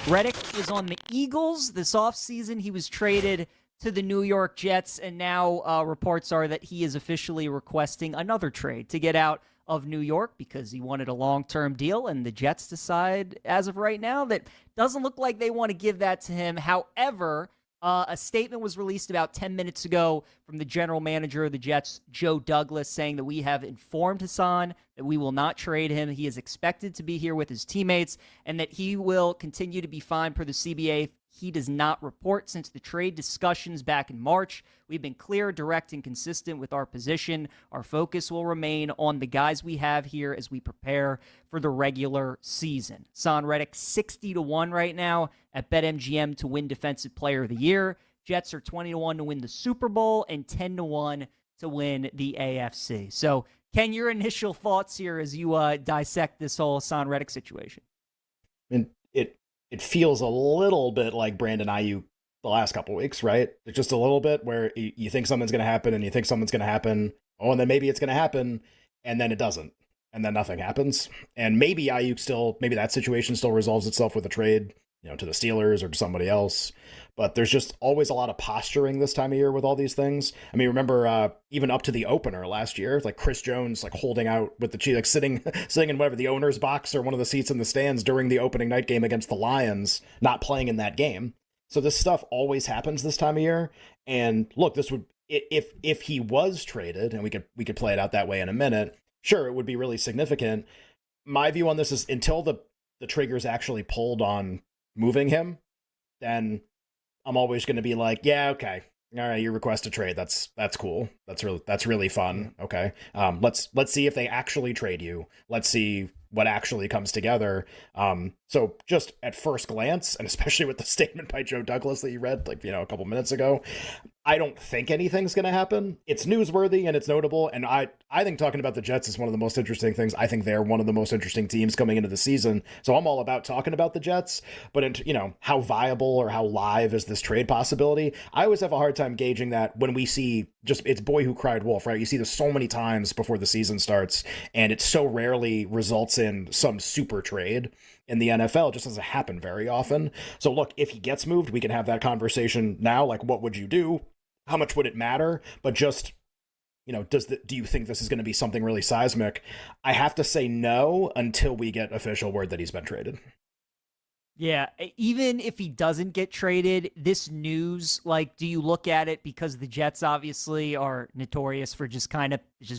Reddick is on the Eagles. This offseason, he was traded to the New York Jets, and now reports are that he is officially requesting another trade to get out of New York because he wanted a long-term deal, and the Jets decide, as of right now, that doesn't look like they want to give that to him. However, a statement was released about 10 minutes ago from the general manager of the Jets, Joe Douglas, saying that we have informed Hassan that we will not trade him. He is expected to be here with his teammates and that he will continue to be fine per the CBA. He does not report since the trade discussions back in March. We've been clear, direct, and consistent with our position. Our focus will remain on the guys we have here as we prepare for the regular season. Hassan Reddick, 60-1 right now at BetMGM to win Defensive Player of the Year. Jets are 20-1 to win the Super Bowl and 10-1 to win the AFC. So, Ken, your initial thoughts here as you dissect this whole Hassan Reddick situation? And it feels a little bit like Brandon Ayuk the last couple of weeks, right? It's just a little bit where you think something's going to happen and you think something's going to happen. Oh, and then maybe it's going to happen and then it doesn't. And then nothing happens. And maybe maybe that situation still resolves itself with a trade, to the Steelers or to somebody else. But there's just always a lot of posturing this time of year with all these things. I mean, remember even up to the opener last year, like Chris Jones, like holding out with the Chiefs, like sitting in whatever the owner's box or one of the seats in the stands during the opening night game against the Lions, not playing in that game. So this stuff always happens this time of year. And look, this would if he was traded, and we could play it out that way in a minute. Sure, it would be really significant. My view on this is until the trigger's actually pulled on moving him, then I'm always going to be like, yeah, okay, all right, you request a trade. That's cool. That's really fun. Okay, let's see if they actually trade you. Let's see what actually comes together. So just at first glance, and especially with the statement by Joe Douglas that you read, a couple minutes ago, I don't think anything's going to happen. It's newsworthy and it's notable. And I think talking about the Jets is one of the most interesting things. I think they're one of the most interesting teams coming into the season. So I'm all about talking about the Jets. But, how viable or how live is this trade possibility? I always have a hard time gauging that when we see it's boy who cried wolf, right? You see this so many times before the season starts, and it so rarely results in some super trade. In the NFL, it just doesn't happen very often. So look, if he gets moved, we can have that conversation now. Like, what would you do? How much would it matter? But just, do you think this is going to be something really seismic? I have to say no until we get official word that he's been traded. Yeah, even if he doesn't get traded, this news, do you look at it because the Jets obviously are notorious for just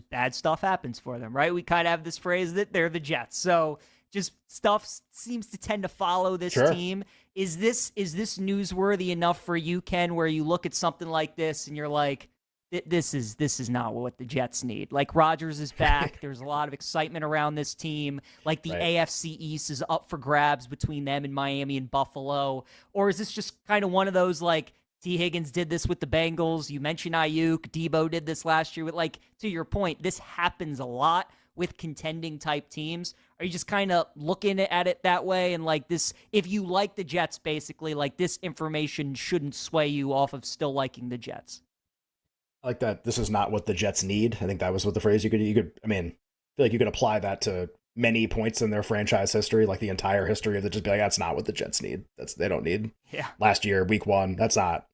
bad stuff happens for them, right? We kind of have this phrase that they're the Jets. So just stuff seems to tend to follow this Sure. team. Is this newsworthy enough for you, Ken, where you look at something like this and you're like, this is not what the Jets need. Like, Rodgers is back. There's a lot of excitement around this team. Like, the Right. AFC East is up for grabs between them and Miami and Buffalo. Or is this just kind of one of those, like, T. Higgins did this with the Bengals. You mentioned Ayuk. Debo did this last year. With, to your point, this happens a lot with contending type teams. Are you just kind of looking at it that way? And this, if you like the Jets, basically, this information shouldn't sway you off of still liking the Jets. I like that. This is not what the Jets need. I think that was what the phrase I mean, I feel like you could apply that to many points in their franchise history, like the entire history of the, just be like, that's not what the Jets need. They don't need. Yeah. Last year, week one, that's not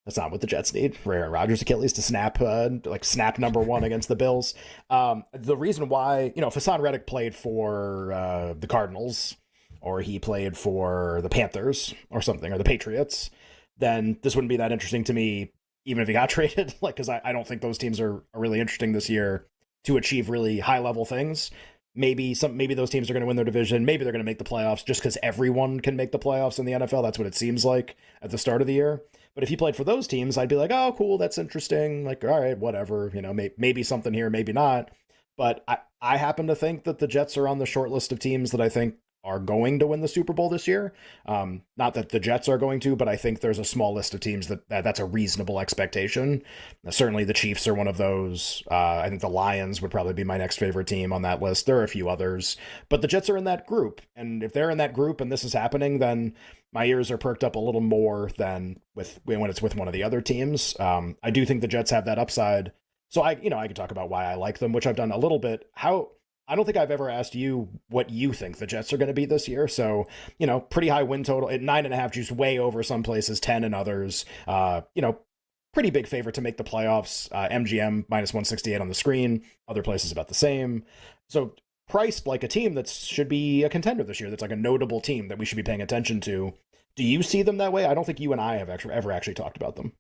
what the Jets need. For Aaron Rodgers' Achilles to snap number one against the Bills. The reason why, if Hassan Reddick played for the Cardinals, or he played for the Panthers or something, or the Patriots, then this wouldn't be that interesting to me, even if he got traded. Because I don't think those teams are really interesting this year to achieve really high level things. Maybe those teams are going to win their division. Maybe they're going to make the playoffs just because everyone can make the playoffs in the NFL. That's what it seems like at the start of the year. But if he played for those teams, I'd be like, oh, cool, that's interesting. Like, all right, whatever. Maybe something here, maybe not. But I happen to think that the Jets are on the short list of teams that I think are going to win the Super Bowl this year. Not that the Jets are going to, but I think there's a small list of teams that's a reasonable expectation. Certainly the Chiefs are one of those. I think the Lions would probably be my next favorite team on that list. There are a few others, but the Jets are in that group. And if they're in that group and this is happening, then my ears are perked up a little more than when it's with one of the other teams. I do think the Jets have that upside. So I could talk about why I like them, which I've done a little bit. I don't think I've ever asked you what you think the Jets are going to be this year. So, pretty high win total at 9.5, just way over some places, 10 in others. Pretty big favorite to make the playoffs. MGM minus 168 on the screen. Other places about the same. So priced like a team that should be a contender this year. That's like a notable team that we should be paying attention to. Do you see them that way? I don't think you and I have ever actually talked about them.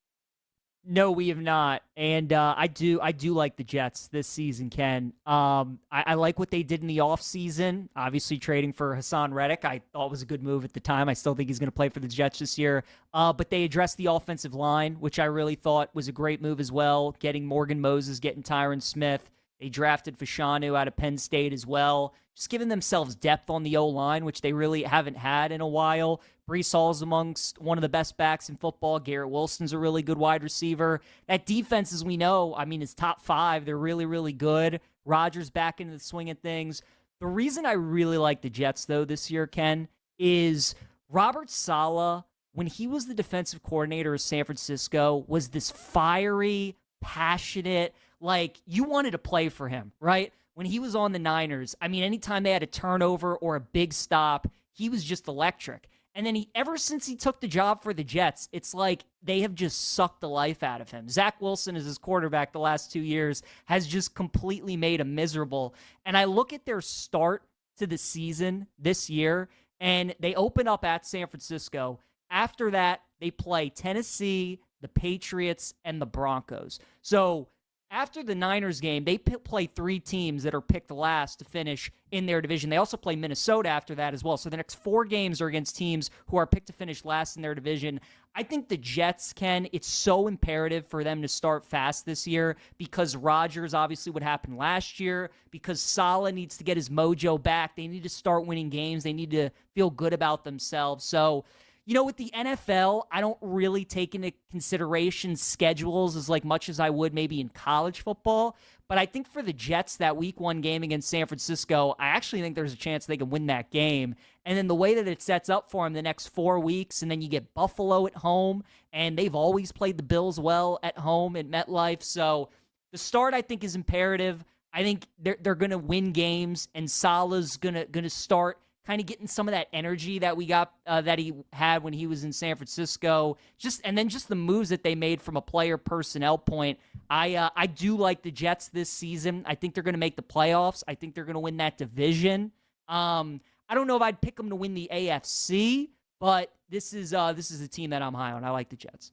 No, we have not, and I do like the Jets this season, Ken. I like what they did in the offseason. Obviously, trading for Hassan Reddick, I thought was a good move at the time. I still think he's going to play for the Jets this year. But they addressed the offensive line, which I really thought was a great move as well. Getting Morgan Moses, getting Tyron Smith. They drafted Fashanu out of Penn State as well. Just giving themselves depth on the O-line, which they really haven't had in a while. Brees Hall's amongst one of the best backs in football. Garrett Wilson's a really good wide receiver. That defense, as we know, is top 5. They're really, really good. Rodgers back into the swing of things. The reason I really like the Jets, though, this year, Ken, is Robert Saleh, when he was the defensive coordinator of San Francisco, was this fiery, passionate, like you wanted to play for him, right? When he was on the Niners, anytime they had a turnover or a big stop, he was just electric. And then ever since he took the job for the Jets, it's like they have just sucked the life out of him. Zach Wilson is his quarterback the last 2 years, has just completely made him miserable. And I look at their start to the season this year, and they open up at San Francisco. After that, they play Tennessee, the Patriots, and the Broncos. So after the Niners game, they play 3 teams that are picked last to finish in their division. They also play Minnesota after that as well. So the next 4 games are against teams who are picked to finish last in their division. I think the Jets, Ken, it's so imperative for them to start fast this year because Rodgers, obviously what happened last year, because Saleh needs to get his mojo back. They need to start winning games. They need to feel good about themselves. So, with the NFL, I don't really take into consideration schedules as much as I would maybe in college football. But I think for the Jets, that week 1 game against San Francisco, I actually think there's a chance they can win that game. And then the way that it sets up for them the next 4 weeks, and then you get Buffalo at home, and they've always played the Bills well at home at MetLife. So the start, I think, is imperative. I think they're going to win games, and Saleh's gonna start kind of getting some of that energy that we got that he had when he was in San Francisco. And then the moves that they made from a player personnel point. I do like the Jets this season. I think they're going to make the playoffs. I think they're going to win that division. I don't know if I'd pick them to win the AFC, but this is a team that I'm high on. I like the Jets.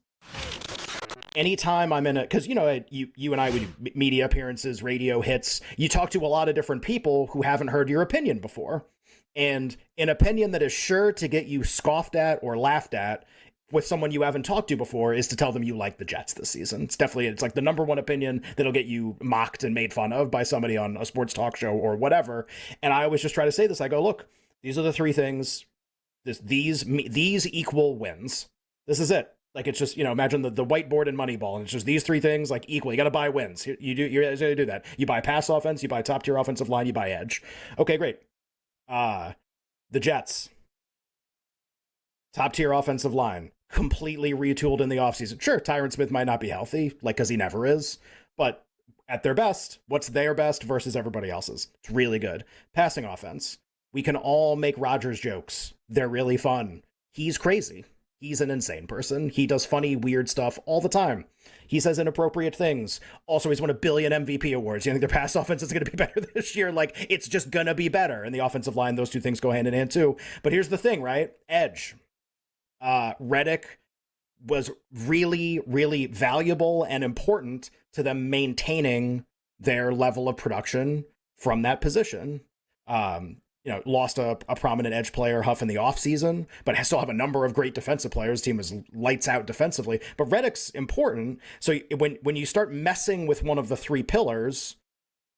Anytime I'm in because you and I, we do media appearances, radio hits, you talk to a lot of different people who haven't heard your opinion before. And an opinion that is sure to get you scoffed at or laughed at with someone you haven't talked to before is to tell them you like the Jets this season. It's like the number one opinion that'll get you mocked and made fun of by somebody on a sports talk show or whatever. And I always just try to say this. I go, look, these are the 3 things. These equal wins. This is it. Like, it's just, imagine the whiteboard in Moneyball, and it's just these 3 things, like, equal. You got to buy wins. You're going to do that. You buy pass offense, you buy top tier offensive line, you buy edge. Okay, great. The Jets, top tier offensive line, completely retooled in the offseason. Sure, Tyron Smith might not be healthy, because he never is, but at their best, what's their best versus everybody else's? It's really good. Passing offense. We can all make Rodgers jokes. They're really fun. He's crazy. He's an insane person. He does funny, weird stuff all the time. He says inappropriate things. Also, he's won 1 billion MVP awards. You think their pass offense is going to be better this year? It's just going to be better. And the offensive line, those 2 things go hand in hand too. But here's the thing, right? Edge. Reddick was really, really valuable and important to them maintaining their level of production from that position. Lost a prominent edge player, Huff, in the offseason, but still have a number of great defensive players. Team is lights out defensively, but Reddick's important. So when you start messing with one of the 3 pillars,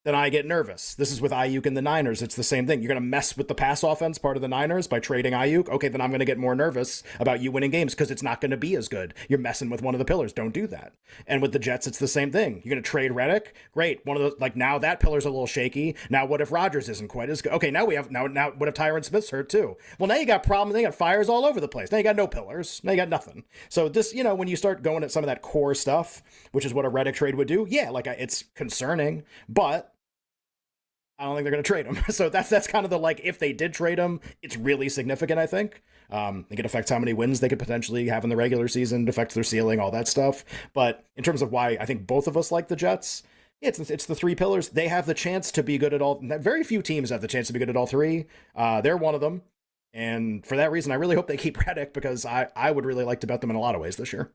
then I get nervous. This is with Ayuk and the Niners. It's the same thing. You're going to mess with the pass offense part of the Niners by trading Ayuk. Okay, then I'm going to get more nervous about you winning games because it's not going to be as good. You're messing with one of the pillars. Don't do that. And with the Jets, it's the same thing. You're going to trade Reddick. Great. One of those, now that pillar's a little shaky. Now what if Rodgers isn't quite as good? Okay, now what if Tyron Smith's hurt too? Well, now you got problems. They got fires all over the place. Now you got no pillars. Now you got nothing. So this, when you start going at some of that core stuff, which is what a Reddick trade would do, yeah, it's concerning, but I don't think they're going to trade him. So that's kind of the, like, if they did trade him, it's really significant, I think. I think it affects how many wins they could potentially have in the regular season, it affects their ceiling, all that stuff. But in terms of why I think both of us like the Jets, it's the three pillars. They have the chance to be good at all. Very few teams have the chance to be good at all three. They're one of them. And for that reason, I really hope they keep Reddick, because I would really like to bet them in a lot of ways this year.